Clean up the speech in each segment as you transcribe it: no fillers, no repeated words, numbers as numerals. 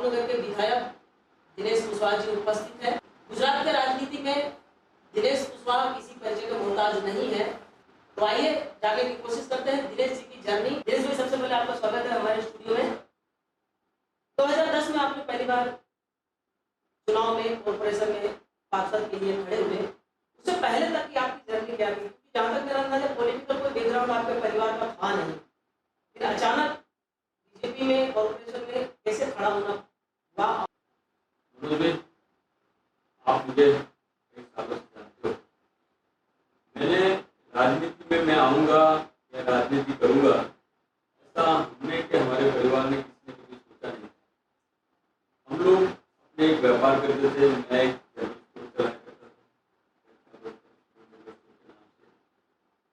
बापूनगर के विधायक दिनेश कुशवाहा जी उपस्थित है। गुजरात के राजनीति में दिनेश कुशवाहा किसी परिचय का मोहताज नहीं है, तो आइए जानने की कोशिश करते हैं दिनेश जी की जर्नी। दिनेश जी, सबसे पहले आपका स्वागत है हमारे स्टूडियो में। 2010 में आपने पहली बार चुनाव में कॉर्पोरेशन में पार्षद के लिए खड़े हुए, उससे पहले तक की आपकी जर्नी क्या थी? जहाँ तक मेरा अंदाजा पॉलिटिकल कोई बैकग्राउंड आपके परिवार का था नहीं, फिर अचानक बीजेपी में कॉर्पोरेशन में कैसे खड़ा होना हुआ? आप मुझे एक सालों से जानते हो, मैंने राजनीति में मैं आऊँगा या राजनीति करूँगा ऐसा हमने कि हमारे परिवार ने किसी ने कभी सोचा नहीं। हम लोग अपने एक व्यापार करते थे, मैं एक जनरल स्टोर चलाया करता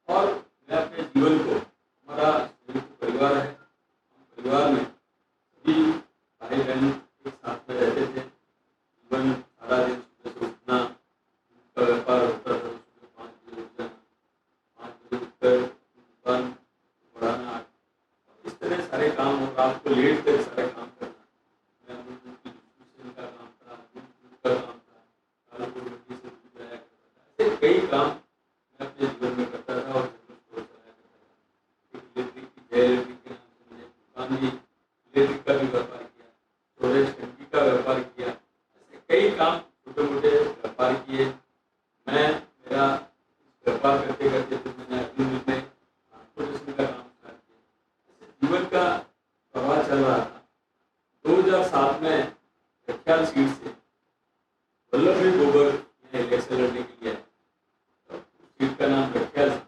था और मैं अपने जीवन को, हमारा परिवार है, हम परिवार में सभी भाई बहन एक साथ में रहते थे। जीवन सारा दिन सुबह से उठना, का व्यापार होता था, सुबह 5 बजे उठ जाना, 5 बजे उठकर दुकान बढ़ाना, इस तरह सारे काम और रात को लेट कर सारे काम करना। मैं डिस्ट्रीब्यूशन का काम था, दूध का काम था, कालपुर मंडी से दूध लाया करता था, ऐसे कई काम मैं अपने जीवन में करता था और जनरल स्टोर चलाया करता था। एक इलेक्ट्रिक की जय इलेक्ट्रिक के नाम से मैंने दुकान भी, इलेक्ट्रिक का भी व्यापार किया, स्टोरेज टंकी का व्यापार किया, ऐसे कई काम छोटे मोटे व्यापार किए। मैं मेरा व्यापार करते करते फिर मैंने अग्नि में ट्रांसपोर्टेशन का काम स्टार्ट किया। ऐसे जीवन का प्रवाह चल रहा था। 2007 में रखियाल सीट से वल्लभ भाई गोबर ने इलेक्शन लड़ने के लिए आए, तो सीट का नाम रखियाल था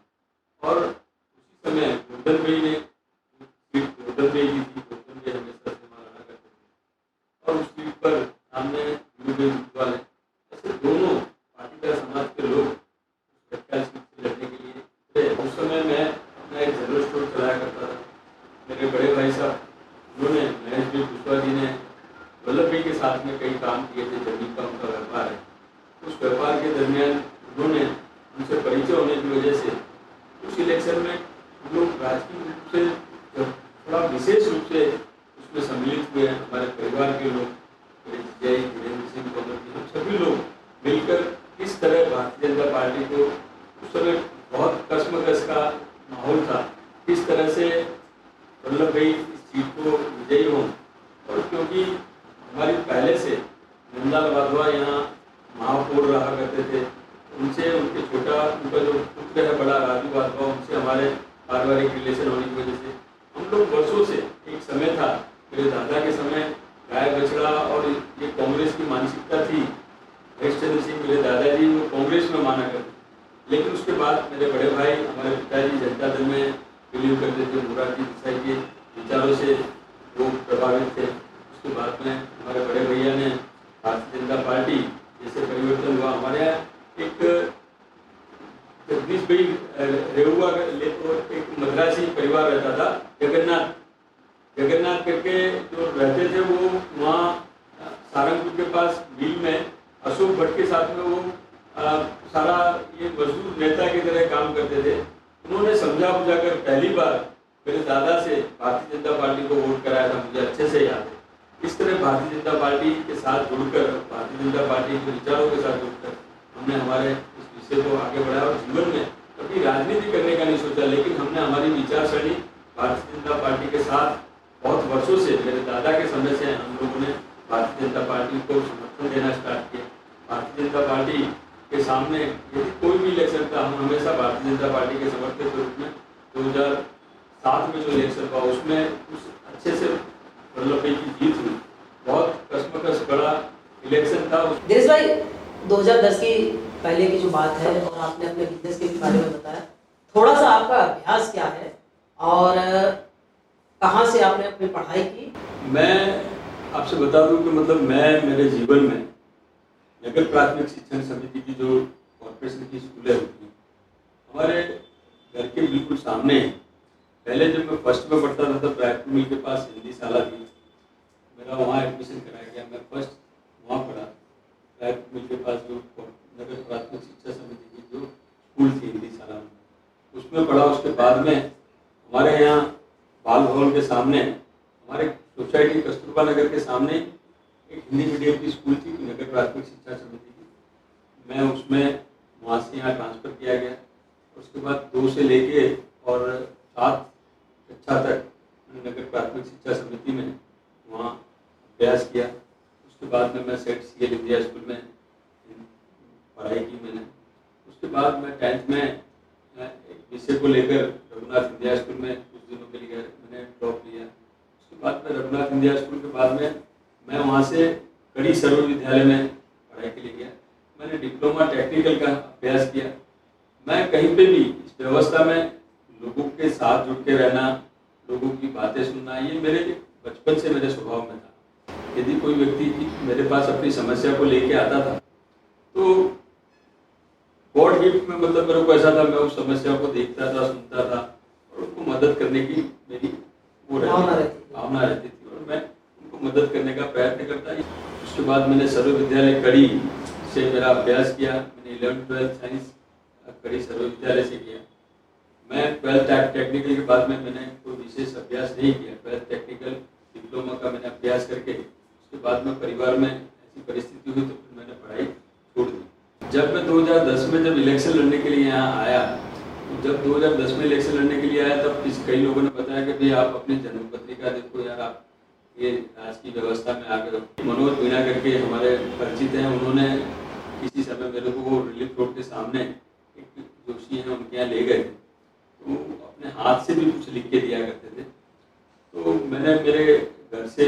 और उसी समय गोवर्धन भाई ने सीट गोवर्धन भाई की थी। गोवर्धन भाई हमेशा से हमारा लड़ा करते थे और उस सीट पर सामने गुरु भाई है। ऐसे दोनों पाटीदार समाज के लोग रखियाल सीट से लड़ने के लिए थे। उस समय मैं अपना एक जनरल स्टोर चलाया करता था। मेरे बड़े भाई साहब, उन्होंने महेश भाई कुशवाहा जी ने वल्लभ भाई के साथ में कई काम किए थे। जमीन का उनका व्यापार है, उस व्यापार के दरमियान उन्होंने उनसे परिचय होने की वजह से उस इलेक्शन में हम लोग राजकीय रूप से जब थोड़ा विशेष रूप से उसमें सम्मिलित हुए। हमारे परिवार के लोग, जय वीरेंद्र सिंह तोमर जी, हम सभी लोग मिलकर किस तरह भारतीय जनता पार्टी को, उस समय बहुत कश्मकश का माहौल था, किस तरह से वल्लभ भाई इस सीट को विजयी हों। और क्योंकि हमारी पहले से नंदलाल वाधवा यहाँ महापौर रहा करते थे, उनसे उनके छोटा उनका जो पुत्र है बड़ा राजू वाधवा, उनसे हमारे पारिवारिक रिलेशन होने की वजह से हम लोग वर्षों से, एक समय था मेरे दादा के समय गाय बछड़ा और ये कांग्रेस की मानसिकता थी। हरिश्चंद्र सिंह मेरे दादाजी वो कांग्रेस में माना करते, लेकिन उसके बाद मेरे बड़े भाई, हमारे पिताजी जनता दल में बिलीव करते थे। मोरारजी देसाई के विचारों से वो प्रभावित थे। उसके बाद में हमारे बड़े भैया ने भारतीय जनता पार्टी जैसे परिवर्तन हुआ। हमारे यहाँ एक जगदीश भाई रेहुआ एक मद्रासी परिवार रहता था, जगन्नाथ करके जो रहते थे, वो वहाँ सारंगपुर के पास मिल में अशोक भट्ट के साथ में वो सारा ये मजदूर नेता की तरह काम करते थे। उन्होंने समझा बुझा कर पहली बार मेरे दादा से भारतीय जनता पार्टी को वोट कराया था, मुझे अच्छे से याद है। इस तरह भारतीय जनता पार्टी के साथ जुड़कर, भारतीय जनता पार्टी के विचारों के साथ जुड़कर हमने हमारे इस विषय को आगे बढ़ाया और जीवन में कभी राजनीति करने का नहीं सोचा, लेकिन हमने हमारी विचारसरणी भारतीय जनता पार्टी के साथ बहुत वर्षों से, मेरे दादा के समय से हम लोगों ने भारतीय जनता पार्टी को समर्थन देना स्टार्ट किया। भारतीय जनता पार्टी के सामने यदि कोई भी इलेक्शन था, हम हमेशा भारतीय जनता पार्टी के समर्थक के रूप में 2007 में जो इलेक्शन हुआ उसमें उस अच्छे से वल्लभ भाई की जीत हुई। बहुत कश्मकश बड़ा इलेक्शन था। दिनेश भाई, 2010 की पहले की जो बात है और आपने अपने बिजनेस के बारे में बताया, थोड़ा सा आपका अभ्यास क्या है और कहाँ से आपने अपनी पढ़ाई की? मैं आपसे बता दूं कि मतलब मैं मेरे जीवन में नगर प्राथमिक शिक्षण समिति की जो कॉर्पोरेशन की स्कूलें होती हैं, हमारे घर के बिल्कुल सामने है। पहले जब मैं फर्स्ट में पढ़ता था तब रायपुर मिल के पास हिंदी शाला थी, मेरा वहाँ एडमिशन कराया गया। मैं फर्स्ट वहाँ पढ़ा, रायपुर मिल के पास जो नगर प्राथमिक शिक्षा समिति की जो स्कूल थी हिंदी शाला में, उसमें पढ़ा। उसके बाद में हमारे यहाँ बाल भवन के सामने, हमारे सोसाइटी कस्तूरबा नगर के सामने एक हिंदी मीडियम की स्कूल थी नगर प्राथमिक शिक्षा समिति की, मैं उसमें वहाँ से यहाँ ट्रांसफ़र किया गया। उसके बाद 2 से लेके और 7 कक्षा तक नगर प्राथमिक शिक्षा समिति में वहाँ अभ्यास किया। उसके बाद में मैं सेठ CL इंडिया स्कूल में पढ़ाई की मैंने। उसके बाद मैं 10th में एक विषय को लेकर रघुनाथ इंडिया स्कूल में कुछ दिनों के लिए मैंने ड्रॉप लिया। उसके बाद में रघुनाथ इंडिया स्कूल के बाद में मैं वहाँ से कड़ी सर्व विद्यालय में पढ़ाई के लिए गया। मैंने डिप्लोमा टेक्निकल का अभ्यास किया। मैं कहीं पे भी इस व्यवस्था में लोगों के साथ जुड़ के रहना, लोगों की बातें सुनना, ये मेरे बचपन से मेरे स्वभाव में था। यदि कोई व्यक्ति मेरे पास अपनी समस्या को लेके आता था तो गॉड गिफ्ट में मतलब मेरे को ऐसा था, मैं उस समस्या को देखता था, सुनता था और उनको मदद करने की मेरी वो भावना रहती थी और मैं उनको मदद करने का प्रयत्न करता। उसके बाद मैंने सर्व विद्यालय कड़ी से मेरा अभ्यास किया। मैंने 11th-12th साइंस कड़ी सर्व विद्यालय से किया। मैं 12th टेक्निकल के बाद में मैंने कोई विशेष अभ्यास नहीं किया। 12th टेक्निकल डिप्लोमा का मैंने अभ्यास करके उसके बाद में परिवार में ऐसी परिस्थिति हुई तो फिर मैंने पढ़ाई छोड़ दी। जब मैं 2010 में जब इलेक्शन लड़ने के लिए यहाँ आया, तो जब 2010 में इलेक्शन लड़ने के लिए आया तब कई लोगों ने बताया कि भाई आप अपनी जन्म पत्रिका देखो यार, आप ये राजकीय व्यवस्था में आ गए हो। मनोज मीणा करके हमारे परिचित हैं, उन्होंने किसी समय मेरे को वो रिलीफ रोड के सामने एक जोशी हैं उनके यहाँ ले गए थे, तो अपने हाथ से भी कुछ लिख के दिया करते थे। तो मैंने मेरे घर से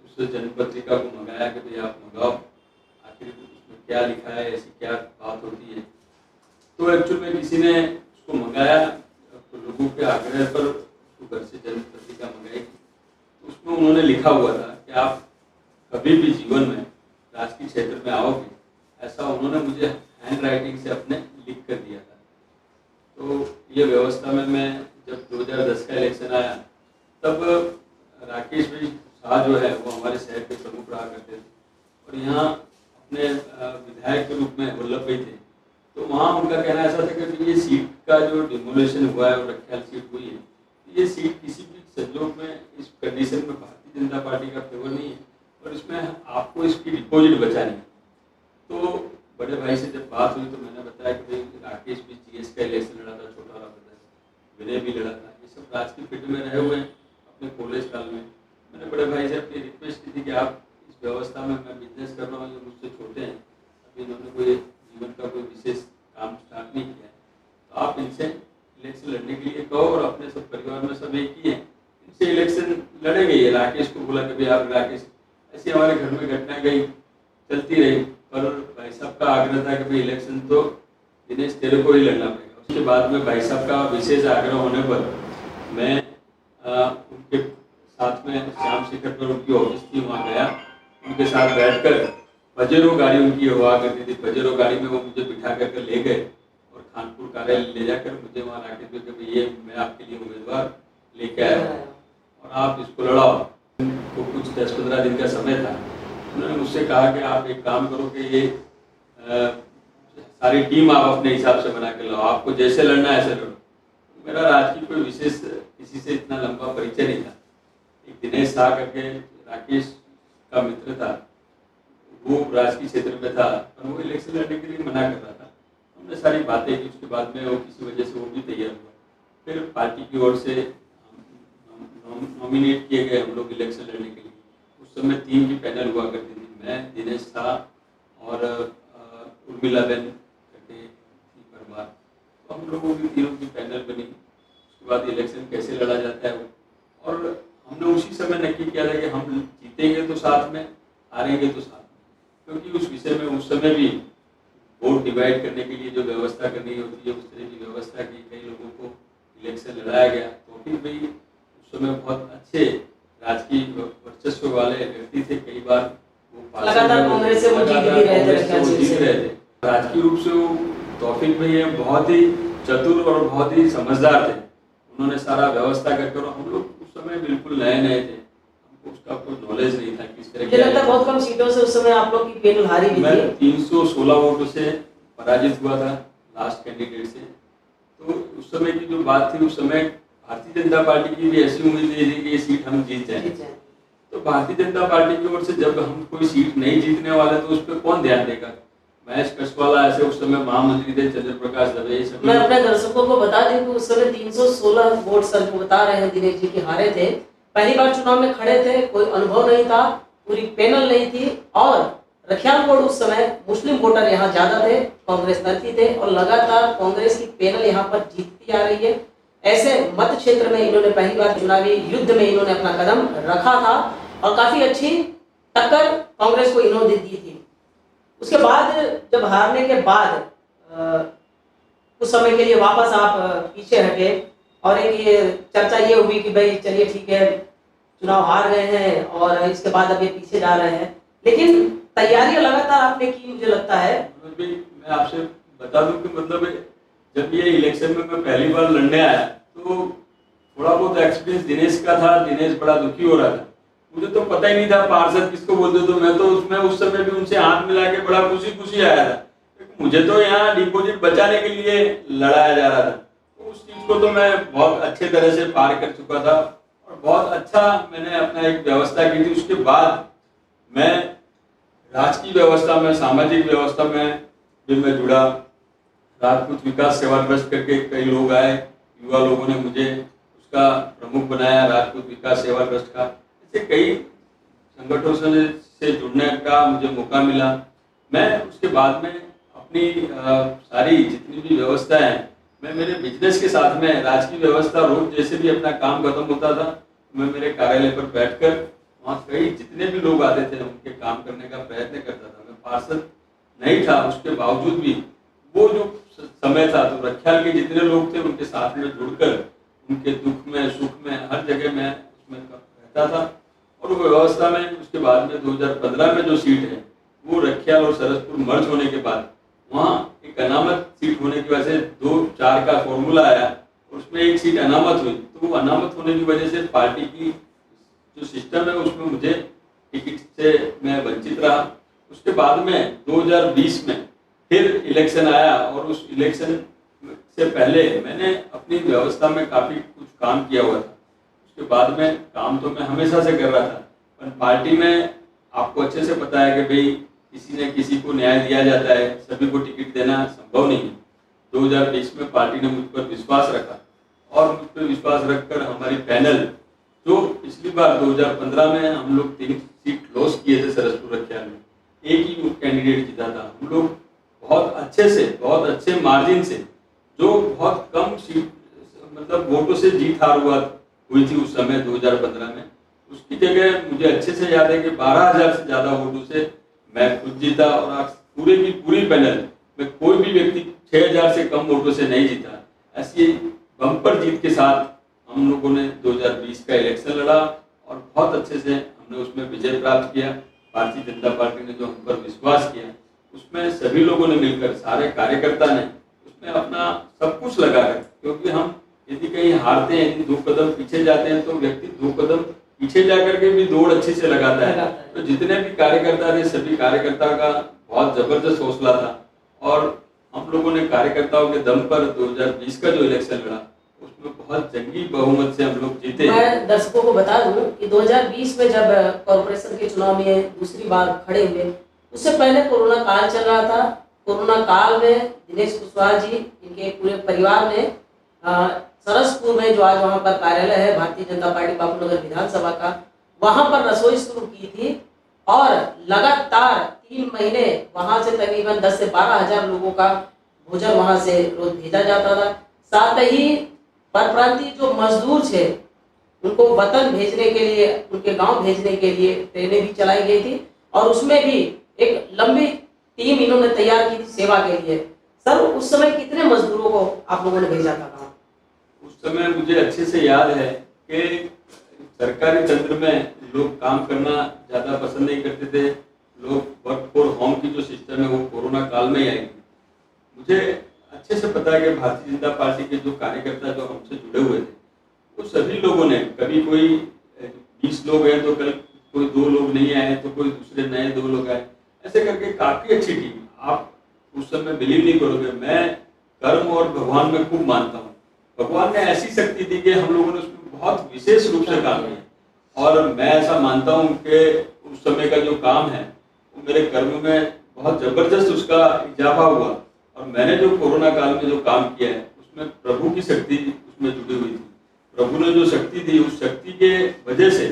उस जन्म पत्रिका को मंगाया कि भाई आप मंगाओ, आखिर उसमें क्या लिखा है, ऐसी क्या बात होती है। तो एक्चुअल में किसी ने उसको मंगाया, तो लोगों के आग्रह पर उसको घर से जन्म पत्रिका मंगाई। तो उसमें उन्होंने लिखा हुआ था कि आप कभी भी जीवन में राजकीय क्षेत्र में आओगे, ऐसा उन्होंने मुझे हैंड राइटिंग से अपने लिख कर दिया था। तो ये व्यवस्था में मैं जब 2010 का इलेक्शन आया तब राकेश भाई शाह जो है वो हमारे शहर के प्रमुख रहा करते थे और यहाँ अपने विधायक के रूप में वल्लभ भाई थे। तो वहाँ उनका कहना ऐसा था कि ये सीट का जो डिमोलेशन हुआ है और रखियाल सीट हुई है, ये सीट किसी भी संजोग में इस कंडीशन में भारतीय जनता पार्टी का फेवर नहीं है और इसमें आपको इसकी डिपॉजिट बचानी है। तो बड़े भाई से जब बात हुई तो मैंने बताया कि भाई राकेश भी GS का इलेक्शन लड़ा था, छोटा वाला विनय भी लड़ा था, ये सब राजकीय फील्ड में रहे हुए हैं अपने कॉलेज काल में। मैंने बड़े भाई से अपनी रिक्वेस्ट की थी कि आप इस व्यवस्था में मैं बिजनेस कर रहा हूँ, ये मुझसे छोटे हैं, अभी इन्होंने कोई जीवन का कोई विशेष काम स्टार्ट नहीं किया है, तो आप इनसे इलेक्शन लड़ने के लिए कहो और अपने सब परिवार में सब एक ही हैं, इनसे इलेक्शन लड़ेंगे। ये राकेश को बोला कि भाई आप राकेश, ऐसी हमारे घर में घटना गई चलती रही, पर भाई साहब का आग्रह था कि भाई इलेक्शन तो दिनेश तेरे को ही लड़ना पड़ेगा। उसके बाद में भाई साहब का विशेष आग्रह होने पर मैं उनके साथ में श्याम शिखर पर उनकी ऑफिस थी, वहाँ गया, उनके साथ बैठकर पजेरो गाड़ी उनकी हुआ करती थी, पजेरो गाड़ी में वो मुझे बिठा कर ले गए और खानपुर कार्यालय ले जाकर मुझे वहाँ राकेश भाई ये मैं आपके लिए उम्मीदवार लेके आया और आप इसको लड़ाओ। तो कुछ 10-15 दिन का समय था। उन्होंने मुझसे कहा कि आप एक काम करो कि ये सारी टीम आप अपने हिसाब से बना के लाओ, आपको जैसे लड़ना है ऐसे लड़ो। मेरा राजकीय कोई विशेष किसी से इतना लंबा परिचय नहीं था। एक दिनेश शाह करके राकेश का मित्र था, वो राजकीय क्षेत्र में था और वो इलेक्शन लड़ने के लिए मना कर रहा था। हमने सारी बातें की, उसके बाद में वो किसी वजह से वो भी तैयार हुआ। फिर पार्टी की ओर से नॉमिनेट किए गए हम लोग इलेक्शन लड़ने के लिए। उस समय 3 की पैनल हुआ करती थी, मैं, दिनेश शाह और उर्मिला बेन करके परमार, तो हम लोगों की तीनों की पैनल बनी। उसके बाद इलेक्शन कैसे लड़ा जाता है वो, और हमने उसी समय नक्की किया था कि हम जीतेंगे तो साथ में, हारेंगे तो साथ में, क्योंकि उस विषय में उस समय भी वोट डिवाइड करने के लिए जो व्यवस्था करनी होती है उस तरह की व्यवस्था की। कई लोगों को इलेक्शन लड़ाया गया, तो फिर भाई उस समय बहुत अच्छे राजकीय वर्चस्व वाले व्यक्ति थे। कई बार वो लगातार कांग्रेस से वो जीत रहे थे। राजकीय रूप से वो तौफीक भाई बहुत ही चतुर और बहुत ही समझदार थे। उन्होंने सारा व्यवस्था कर हम लोग उस समय बिल्कुल नए थे, हमको उसका कोई नॉलेज नहीं था किस तरह की। बहुत कम सीटों से उस समय आप लोग की पैनल हारी भी थी। मैं 316 वोटों से पराजित हुआ था लास्ट कैंडिडेट से। तो उस समय की जो बात थी, उस समय भारतीय जनता पार्टी की भी ऐसी उम्मीद नहीं थी कि ये सीट हम जीत जाएंगे। तो भारतीय जनता पार्टी की ओर से जब हम कोई सीट नहीं जीतने वाले तो उस पर कौन ध्यान देगा। महेश कछवाला ऐसे उस समय महामंत्री थे, चंद्र प्रकाश दवे, मैं अपने दर्शकों को बता दूं कि उस समय 316 वोट सर जो बता रहे हैं दिनेश जी की हारे थे। पहली बार चुनाव में खड़े थे, कोई अनुभव नहीं था, पूरी पैनल नहीं थी और रखियालकोट उस समय मुस्लिम वोटर यहाँ ज्यादा थे, कांग्रेस तर्की थे और लगातार कांग्रेस की पैनल यहाँ पर जीतती आ रही है। ऐसे मत क्षेत्र में इन्होंने पहली बार चुनावी युद्ध में इन्होंने अपना कदम रखा था और काफी अच्छी टक्कर कांग्रेस को इन्होंने दी थी। उसके बाद जब हारने के बाद कुछ समय के लिए वापस आप पीछे हटे और एक ये चर्चा ये हुई कि भाई चलिए ठीक है चुनाव हार गए हैं और इसके बाद अब ये पीछे जा रहे हैं, लेकिन तैयारियां लगातार आपने की मुझे लगता है। मैं आपसे बता दूं कि मतलब जब ये इलेक्शन में मैं पहली बार लड़ने आया तो थोड़ा बहुत एक्सपीरियंस दिनेश का था। दिनेश बड़ा दुखी हो रहा था, मुझे तो पता ही नहीं था पार्षद किसको बोलते, तो मैं तो उसमें उस समय भी उनसे हाथ मिला के बड़ा खुशी आया था। मुझे तो यहाँ डिपॉजिट बचाने के लिए लड़ाया जा रहा था, तो उस चीज को तो मैं बहुत अच्छे तरह से पार कर चुका था और बहुत अच्छा मैंने अपना एक व्यवस्था की थी। उसके बाद मैं राजकीय व्यवस्था में, सामाजिक व्यवस्था में भी मैं जुड़ा। राजपूत विकास सेवा ट्रस्ट करके कई लोग आए, युवा लोगों ने मुझे उसका प्रमुख बनाया, राजपूत विकास सेवा ट्रस्ट का। ऐसे कई संगठनों से जुड़ने का मुझे मौका मिला। मैं उसके बाद में अपनी सारी जितनी भी व्यवस्थाएं हैं, मैं मेरे बिजनेस के साथ में राजकीय व्यवस्था रोज जैसे भी अपना काम खत्म होता था मैं मेरे कार्यालय पर बैठकर वहाँ कई जितने भी लोग आते थे उनके काम करने का प्रयत्न करता था। मैं पार्षद नहीं था, उसके बावजूद भी वो जो समय था तो रखियाल के जितने लोग थे उनके साथ में जुड़कर उनके दुख में सुख में हर जगह मैं उसमें रहता था। और वो व्यवस्था में उसके बाद में 2015 में जो सीट है वो रखियाल और सरसपुर मर्ज होने के बाद वहाँ एक अनामत सीट होने की वजह से 2-4 का फॉर्मूला आया और उसमें एक सीट अनामत हुई। तो वो अनामत होने की वजह से पार्टी की जो सिस्टम है उसमें मुझे टिकट से मैं वंचित रहा। उसके बाद में 2020 में फिर इलेक्शन आया और उस इलेक्शन से पहले मैंने अपनी व्यवस्था में काफी कुछ काम किया हुआ था। उसके बाद में काम तो मैं हमेशा से कर रहा था, पर पार्टी में आपको अच्छे से पता है कि भाई किसी न किसी को न्याय दिया जाता है, सभी को टिकट देना संभव नहीं है। 2020 में पार्टी ने मुझ पर विश्वास रखा और मुझ पर विश्वास रखकर हमारी पैनल जो पिछली बार 2015 में हम लोग 3 सीट लॉस किए थे सरसपुर रखियाल में, एक ही कैंडिडेट जीता था। हम लोग बहुत अच्छे से, बहुत अच्छे मार्जिन से, जो बहुत कम सीट मतलब वोटों से जीत हार हुई थी उस समय 2015 में, उसकी जगह मुझे अच्छे से याद है कि 12,000 से ज्यादा वोटों से मैं खुद जीता। और आज पूरे की पूरी पैनल में कोई भी व्यक्ति 6,000 से कम वोटों से नहीं जीता। ऐसी बम्पर जीत के साथ हम लोगों ने 2020 का इलेक्शन लड़ा और बहुत अच्छे से हमने उसमें विजय प्राप्त किया। भारतीय जनता पार्टी ने जो हम पर विश्वास किया उसमें सभी लोगों ने मिलकर, सारे कार्यकर्ता ने उसमें अपना सब कुछ लगा है। क्योंकि हम यदि कहीं हारते हैं, यदि 2 कदम पीछे जाते हैं तो व्यक्ति 2 कदम पीछे जाकर के भी दौड़ अच्छे से लगाता है। तो जितने भी कार्यकर्ता थे सभी कार्यकर्ता का बहुत जबरदस्त हौसला था और हम लोगों ने कार्यकर्ताओं के दम पर 2020 का जो इलेक्शन लड़ा उसमें बहुत जंगी बहुमत से हम लोग जीते। मैं दर्शकों को बता दूं कि 2020 में जब कॉर्पोरेशन के चुनाव में दूसरी बार खड़े हुए, उससे पहले कोरोना काल चल रहा था। कोरोना काल में दिनेश कुशवाहा जी, इनके पूरे परिवार ने सरसपुर में जो आज वहां पर कार्यालय है भारतीय जनता पार्टी बापूनगर विधानसभा का, वहां पर रसोई शुरू की थी और लगातार 3 महीने वहां से तकरीबन 10 से 12,000 लोगों का भोजन वहां से रोज भेजा जाता था। साथ ही परप्रांतीय जो मजदूर थे उनको वतन भेजने के लिए, उनके गांव भेजने के लिए ट्रेनें भी चलाई गई थी और उसमें भी एक लंबी टीम इन्होंने तैयार की थी सेवा के लिए। सर, उस समय कितने मजदूरों को आप लोगों ने भेजा था? उस समय मुझे अच्छे से याद है कि सरकारी तंत्र में लोग काम करना ज्यादा पसंद नहीं करते थे। लोग वर्क फॉर होम की जो सिस्टम है वो कोरोना काल में ही आई थी। मुझे अच्छे से पता है कि भारतीय जनता पार्टी के जो कार्यकर्ता जो हमसे जुड़े हुए थे वो सभी लोगों ने, कभी कोई 20 लोग हैं तो कल कोई 2 लोग नहीं आए तो कोई दूसरे नए 2 लोग आए, ऐसे करके काफी अच्छी टीम। आप उस समय बिलीव नहीं करोगे, मैं कर्म और भगवान में खूब मानता हूँ। भगवान ने ऐसी शक्ति दी कि हम लोगों ने उसमें बहुत विशेष रूप से काम किया और मैं ऐसा मानता हूँ कि उस समय का जो काम है वो मेरे कर्म में बहुत जबरदस्त उसका इजाफा हुआ। और मैंने जो कोरोना काल में जो काम किया है उसमें प्रभु की शक्ति उसमें जुड़ी हुई थी। प्रभु ने जो शक्ति दी उस शक्ति के वजह से,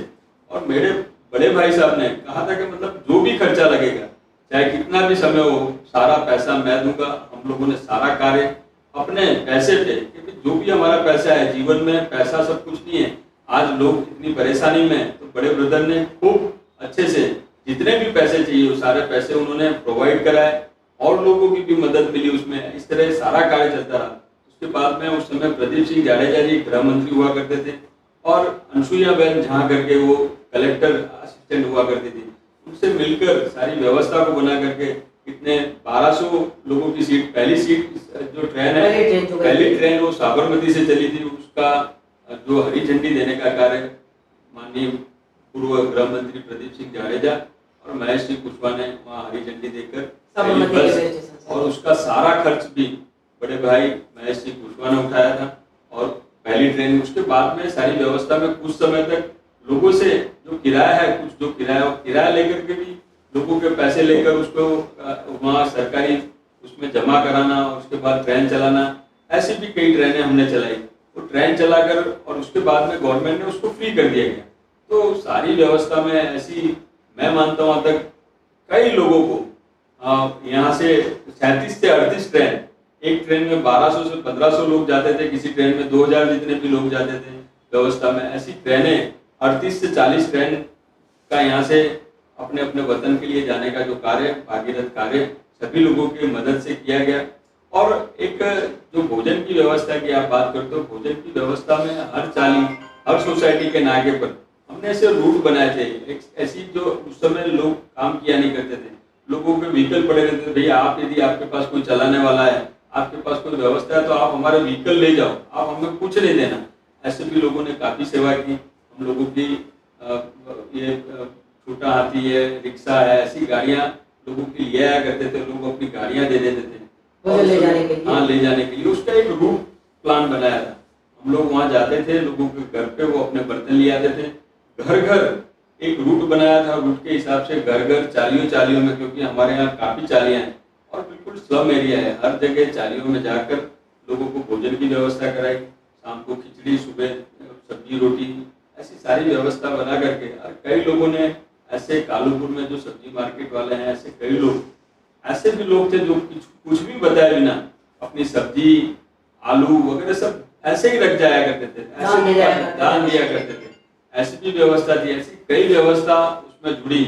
और मेरे बड़े भाई साहब ने कहा था कि मतलब जो भी खर्चा लगेगा, चाहे कितना भी समय हो, सारा पैसा मैं दूंगा। हम लोगों ने सारा कार्य अपने पैसे पे, क्योंकि जो भी हमारा पैसा है, जीवन में पैसा सब कुछ नहीं है। आज लोग इतनी परेशानी में, तो बड़े ब्रदर ने खूब अच्छे से जितने भी पैसे चाहिए वो सारे पैसे उन्होंने प्रोवाइड कराए, और लोगों की भी मदद मिली उसमें। इस तरह सारा कार्य चलता रहा। उसके बाद में उस समय प्रदीप सिंह जाडेजा जी गृह मंत्री हुआ करते थे, और अनसुईया बहन झा करके वो कलेक्टर असिस्टेंट हुआ करती थी। उनसे मिलकर सारी व्यवस्था को बना करके कितने 1200 लोगों की सीट, पहली सीट जो ट्रेन है, पहली ट्रेन वो साबरमती से चली थी, उसका जो हरी झंडी देने का कार्य माननीय पूर्व गृह मंत्री प्रदीप सिंह जाडेजा और महेश सिंह कुशवाहा ने वहाँ हरी झंडी देकर, और उसका सारा खर्च भी बड़े भाई महेश सिंह कुशवाहा ने उठाया था। और पहली ट्रेन, उसके बाद में सारी व्यवस्था में कुछ समय तक लोगों से जो किराया है, कुछ जो किराया लेकर के भी लोगों के पैसे लेकर उसको वहाँ सरकारी उसमें जमा कराना, और उसके बाद ट्रेन चलाना। ऐसी भी कई ट्रेनें हमने चलाई। वो ट्रेन चलाकर और उसके बाद में गवर्नमेंट ने उसको फ्री कर दिया गया। तो सारी व्यवस्था में ऐसी, मैं मानता हूँ तक कई लोगों को यहाँ से 37 से 38 ट्रेन, एक ट्रेन में 1200 से 1500 लोग जाते थे, किसी ट्रेन में 2000 जितने भी लोग जाते थे व्यवस्था में। ऐसी ट्रेनें 38 से 40 ट्रेन का यहाँ से अपने अपने वतन के लिए जाने का जो कार्य, भागीरथ कार्य सभी लोगों की मदद से किया गया। और एक जो भोजन की व्यवस्था की आप बात करते हो, भोजन की व्यवस्था में हर सोसाइटी के नाके पर हमने ऐसे रूट बनाए थे। एक ऐसी जो उस समय लोग काम किया नहीं करते थे, लोगों के व्हीकल पड़े रहते थे, भैया आप यदि आपके पास कोई चलाने वाला है, आपके पास कोई व्यवस्था है तो आप हमारे व्हीकल ले जाओ, आप हमें कुछ नहीं देना। ऐसे भी लोगों ने काफी सेवा की। हम लोगों की ये छोटा हाथी है, रिक्शा है, ऐसी गाड़ियां लोगों की ले आया करते थे, लोग अपनी गाड़ियां दे देते थे ले जाने के लिए। हाँ, ले जाने के लिए उसका एक रूट प्लान बनाया था। हम लोग वहाँ जाते थे, लोगों के घर पे वो अपने बर्तन ले आते थे, घर घर एक रूट बनाया था। रूट के हिसाब से घर घर चालियों में, क्योंकि हमारे यहाँ काफी चालियां हैं और बिल्कुल स्लम एरिया है, हर जगह चालियों में जाकर लोगों को भोजन की व्यवस्था कराई। शाम को खिचड़ी, सुबह सब्जी रोटी, ऐसी सारी व्यवस्था बना करके। और कई लोगों ने ऐसे, कालूपुर में जो सब्जी मार्केट वाले हैं, ऐसे कई लोग, ऐसे भी लोग थे जो कुछ भी बताए बिना अपनी सब्जी, आलू वगैरह सब ऐसे ही रख जाया करते थे, ऐसे दान दिया करते थे। ऐसी भी व्यवस्था थी, ऐसी कई व्यवस्था उसमें जुड़ी।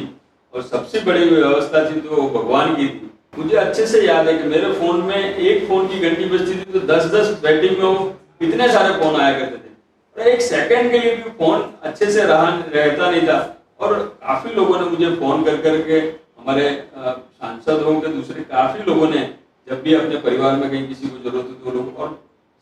और सबसे बड़ी व्यवस्था थी तो भगवान की थी। मुझे अच्छे से याद है कि मेरे फोन में एक फोन की घंटी बजती थी तो 10-10 बैटिंग में वो इतने सारे फोन आया करते थे, और एक सेकंड के लिए भी फोन अच्छे से रहता नहीं था। और काफी लोगों ने मुझे फोन कर करके, हमारे सांसद हों के दूसरे काफी लोगों ने, जब भी अपने परिवार में कहीं किसी को जरूरत होती तो लोग। और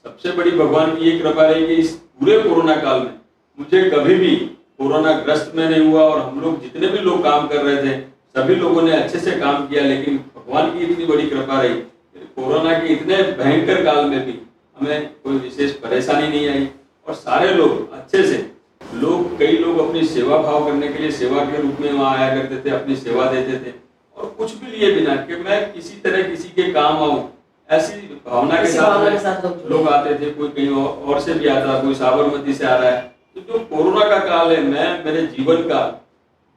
सबसे बड़ी भगवान की ये कृपा रही कि इस पूरे कोरोना काल में मुझे कभी भी कोरोना ग्रस्त में नहीं हुआ। और हम लोग जितने भी लोग काम कर रहे थे, सभी लोगों ने अच्छे से काम किया। लेकिन भगवान की इतनी बड़ी कृपा रही, कोरोना के इतने भयंकर काल में भी हमें कोई विशेष परेशानी नहीं आई। और सारे लोग अच्छे से, कई लोग अपनी सेवा भाव करने के लिए सेवा के रूप में वहाँ आया करते थे, अपनी सेवा देते थे, और कुछ भी लिए बिना कि मैं किसी तरह किसी के काम आऊं, ऐसी भावना के साथ लोग आते थे। कोई कहीं और से भी आता, कोई साबरमती से आ रहा है। तो जो कोरोना का काल है, मैं मेरे जीवन का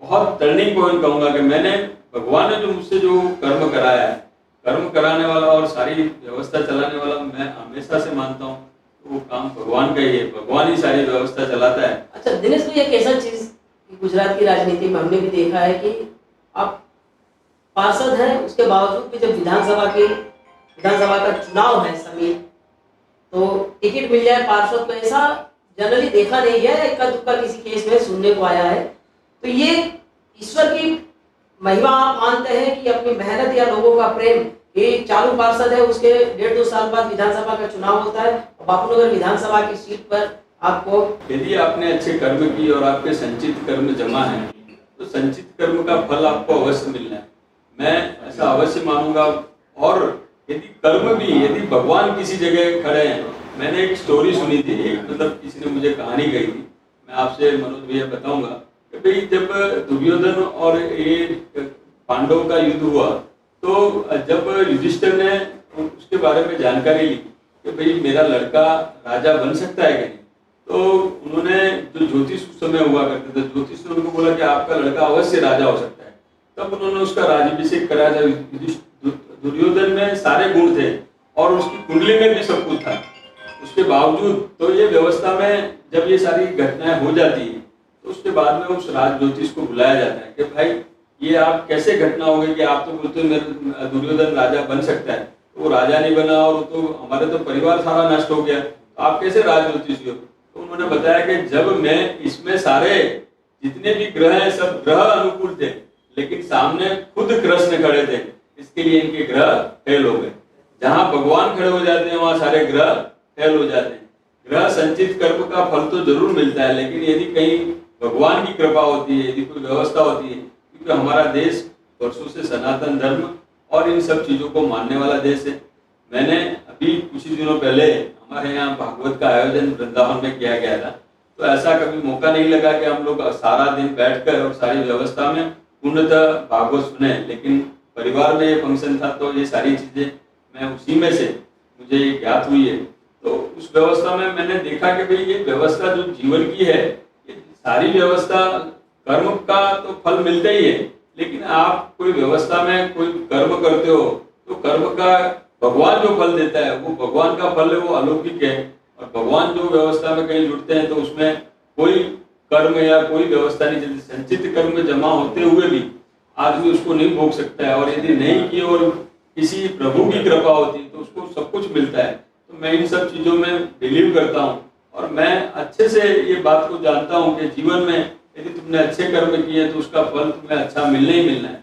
बहुत टर्निंग पॉइंट कहूंगा कि मैंने, भगवान ने जो मुझसे जो कर्म कराया है, कर्म कराने वाला और सारी व्यवस्था चलाने वाला, मैं हमेशा से मानता हूँ वो काम भगवान का ही है। भगवान ही सारी व्यवस्था चलाता है। अच्छा दिनेश भाई, एक ऐसा चीज गुजरात की राजनीति में हमने भी देखा है कि आप पार्षद हैं, उसके बावजूद भी जब विधानसभा का चुनाव है समीप, तो टिकट मिल जाए पार्षद को, ऐसा जनरली देखा नहीं है। इक्का दुक्का किसी केस में सुनने को आया है। तो ये ईश्वर की महिमा आप मानते हैं कि अपनी मेहनत या लोगों का प्रेम? ये चालू पार्षद है, उसके 1.5-2 साल बाद विधानसभा का चुनाव होता है, बापूनगर विधानसभा की सीट पर आपको, यदि आपने अच्छे कर्म की और आपके संचित कर्म जमा है तो संचित कर्म का फल आपको अवश्य मिलना है, मैं ऐसा अवश्य मानूंगा। और यदि कर्म भी, यदि भगवान किसी जगह खड़े हैं, मैंने एक स्टोरी सुनी थी, एक मतलब किसी ने मुझे कहानी कही थी, मैं आपसे मनोज भैया बताऊंगा। कि भाई जब दुर्योधन और ये पांडवों का युद्ध हुआ तो जब युधिष्ठिर ने उसके बारे में जानकारी ली कि भाई मेरा लड़का राजा बन सकता है कि नहीं, तो उन्होंने जो ज्योतिष उस समय हुआ करते थे, ज्योतिष ने उनको बोला कि आपका लड़का अवश्य राजा हो सकता है। तब उन्होंने उसका राज्याभिषेक कराया। जब दुर्योधन में सारे गुण थे और उसकी कुंडली में भी सब कुछ था, उसके बावजूद तो ये व्यवस्था में जब ये सारी घटनाएं हो जाती है तो उसके बाद में उस राज ज्योतिष को बुलाया जाता है कि भाई ये आप कैसे घटना हो गई कि आप तो बोलते हो मेरा दुर्योधन राजा बन सकता है, तो वो राजा नहीं बना और तो हमारे तो परिवार सारा नष्ट हो गया, तो आप कैसे राज ज्योतिष हो। तो उन्होंने बताया कि जब मैं इसमें सारे जितने भी ग्रह हैं सब ग्रह अनुकूल थे, लेकिन सामने खुद कृष्ण खड़े थे, इसके लिए इनके ग्रह फेल हो गए। जहां भगवान खड़े हो जाते हैं वहां सारे ग्रह फेल हो जाते हैं। ग्रह संचित कर्म का फल तो जरूर मिलता है, लेकिन यदि कहीं भगवान की कृपा होती है, यदि कोई व्यवस्था होती है, क्योंकि हमारा देश वर्षों से सनातन धर्म और इन सब चीजों को मानने वाला देश है। मैंने अभी कुछ ही दिनों पहले हमारे यहाँ भागवत का आयोजन वृंदावन में किया गया था, तो ऐसा कभी मौका नहीं लगा कि हम लोग सारा दिन बैठकर और सारी व्यवस्था में पूर्णतः भागवत सुने, लेकिन परिवार में ये फंक्शन था तो ये सारी चीजें मैं उसी में से मुझे ये ज्ञात हुई है। तो उस व्यवस्था में मैंने देखा कि भाई ये व्यवस्था जो जीवन की है, ये सारी व्यवस्था कर्म का तो फल मिलता ही है, लेकिन आप कोई व्यवस्था में कोई कर्म करते हो तो कर्म का भगवान जो फल देता है वो भगवान का फल है, वो अलौकिक है। और भगवान जो व्यवस्था में कहीं जुड़ते हैं तो उसमें कोई कर्म या कोई व्यवस्था नहीं चलती। संचित कर्म में जमा होते हुए भी आदमी उसको नहीं भोग सकता है, और यदि नहीं की और किसी प्रभु की कृपा होती तो उसको सब कुछ मिलता है। तो मैं इन सब चीजों में बिलीव करता हूँ और मैं अच्छे से ये बात को जानता हूँ कि जीवन में यदि तुमने अच्छे कर्म किए तो उसका फल तुम्हें अच्छा मिलना ही मिलना है।